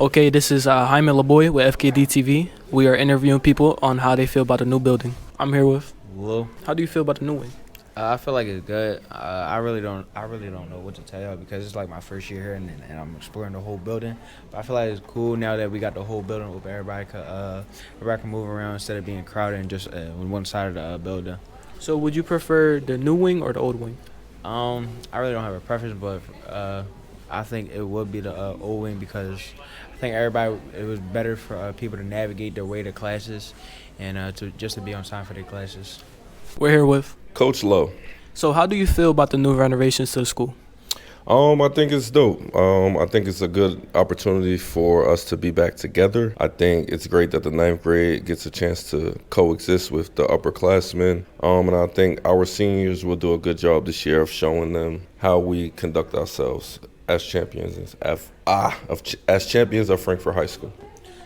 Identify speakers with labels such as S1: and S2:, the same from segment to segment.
S1: Okay, this is Jaime Laboy with FKD TV. We are interviewing people on how they feel about the new building. I'm here with.
S2: Hello.
S1: How do you feel about the new wing?
S2: I feel like it's good. I really don't know what to tell y'all because it's like my first year here and I'm exploring the whole building. But I feel like it's cool now that we got the whole building open. Everybody can move around instead of being crowded and just on one side of the building.
S1: So would you prefer the new wing or the old wing?
S2: I really don't have a preference, but I think it would be the old wing because I think it was better for people to navigate their way to classes and to be on time for their classes.
S1: We're here with
S3: Coach Lowe.
S1: So how do you feel about the new renovations to the school?
S3: I think it's dope. I think it's a good opportunity for us to be back together. I think it's great that the ninth grade gets a chance to coexist with the upperclassmen. And I think our seniors will do a good job this year of showing them how we conduct ourselves as champions as champions of Frankford High School.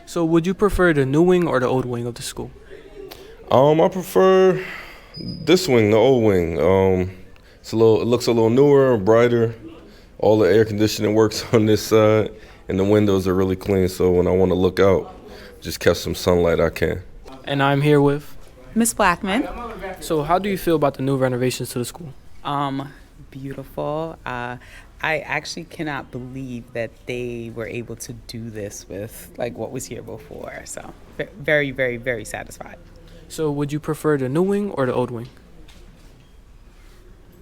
S1: So would you prefer the new wing or the old wing of the school?
S3: I prefer this wing, the old wing. It looks a little newer and brighter. All the air conditioning works on this side, and the windows are really clean. So when I want to look out, just catch some sunlight, I can.
S1: And I'm here with
S4: Miss Blackman.
S1: So how do you feel about the new renovations to the school?
S4: Beautiful. I actually cannot believe that they were able to do this with like what was here before. So very, very, very satisfied.
S1: So would you prefer the new wing or the old wing?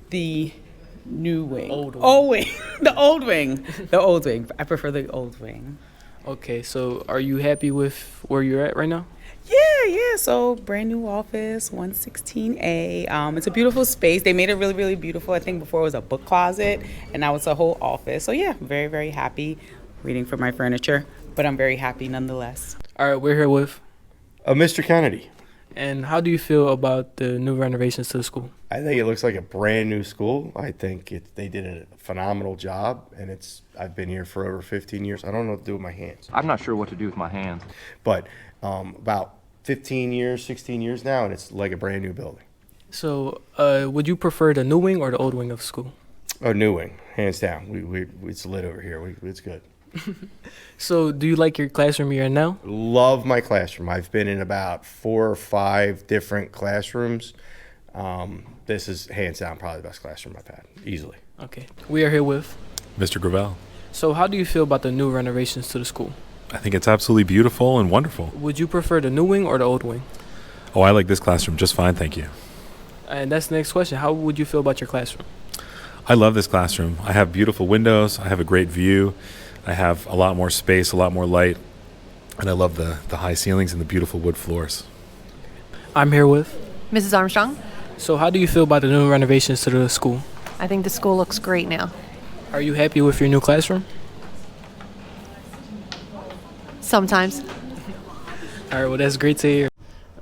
S4: The new wing.
S1: Old wing.
S4: Old wing. The old wing. The old wing. I prefer the old wing.
S1: Okay, so are you happy with where you're at right now?
S4: Yeah. So brand new office, 116A. It's a beautiful space. They made it really, really beautiful. I think before it was a book closet, and now it's a whole office. So yeah, very, very happy. Waiting for my furniture, but I'm very happy nonetheless.
S1: All right, we're here with.
S5: Mr. Kennedy.
S1: And how do you feel about the new renovations to the school?
S5: I think it looks like a brand new school. I think they did a phenomenal job, and I've been here for over 15 years. I don't know what to do with my hands.
S6: I'm not sure what to do with my hands.
S5: But about 15 years, 16 years now, and it's like a brand new building.
S1: So would you prefer the new wing or the old wing of the school?
S5: Oh, new wing, hands down. It's lit over here. It's good.
S1: So do you like your classroom you're in now?
S5: Love my classroom. I've been in about 4 or 5 different classrooms. This is hands down probably the best classroom I've had, easily.
S1: Okay. We are here with
S7: Mr. Gravel.
S1: So how do you feel about the new renovations to the school?
S7: I think it's absolutely beautiful and wonderful.
S1: Would you prefer the new wing or the old wing?
S7: Oh, I like this classroom just fine, thank you.
S1: And that's the next question. How would you feel about your classroom?
S7: I love this classroom. I have beautiful windows. I have a great view. I have a lot more space, a lot more light. And I love the high ceilings and the beautiful wood floors.
S1: I'm here with
S8: Mrs. Armstrong.
S1: So how do you feel about the new renovations to the school?
S8: I think the school looks great now.
S1: Are you happy with your new classroom?
S8: Sometimes.
S1: All right, well, that's great to hear.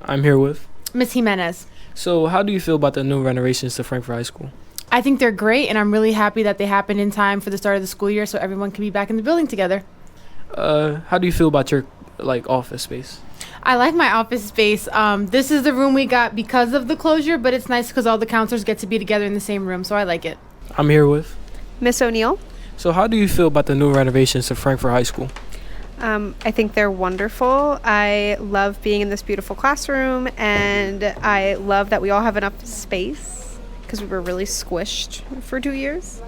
S1: I'm here with
S9: Miss Jimenez.
S1: So how do you feel about the new renovations to Frankford High School?
S9: I think they're great, and I'm really happy that they happened in time for the start of the school year so everyone can be back in the building together.
S1: How do you feel about your office space?
S9: I like my office space. This is the room we got because of the closure, but it's nice because all the counselors get to be together in the same room, so I like it.
S1: I'm here with
S8: Miss O'Neill.
S1: So how do you feel about the new renovations to Frankford High School?
S8: I think they're wonderful. I love being in this beautiful classroom, and I love that we all have enough space because we were really squished for 2 years.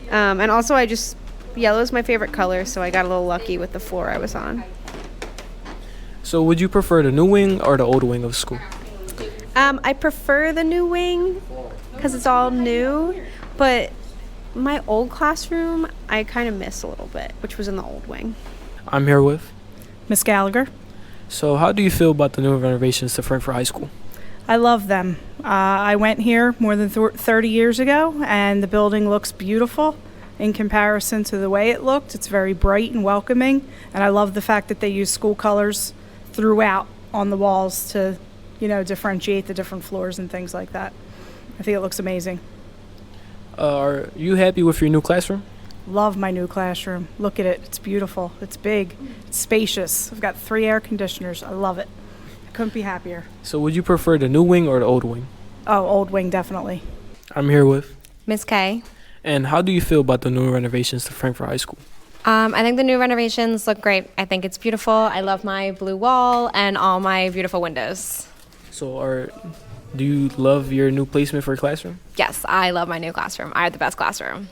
S8: And also, yellow is my favorite color, so I got a little lucky with the floor I was on.
S1: So would you prefer the new wing or the old wing of school?
S8: I prefer the new wing because it's all new, but my old classroom I kind of miss a little bit, which was in the old wing.
S1: I'm here with
S10: Miss Gallagher.
S1: So how do you feel about the new renovations to Frankford High School?
S10: I love them. I went here more than 30 years ago, and the building looks beautiful in comparison to the way it looked. It's very bright and welcoming, and I love the fact that they use school colors throughout on the walls to, differentiate the different floors and things like that. I think it looks amazing.
S1: Are you happy with your new classroom?
S10: Love my new classroom. Look at it. It's beautiful. It's big. It's spacious. I've got 3 air conditioners. I love it. I couldn't be happier.
S1: So would you prefer the new wing or the old wing?
S10: Oh, old wing, definitely.
S1: I'm here with
S8: Miss Kay.
S1: And how do you feel about the new renovations to Frankford High School?
S6: I think the new renovations look great. I think it's beautiful. I love my blue wall and all my beautiful windows.
S1: So, do you love your new placement for your classroom?
S6: Yes, I love my new classroom. I have the best classroom.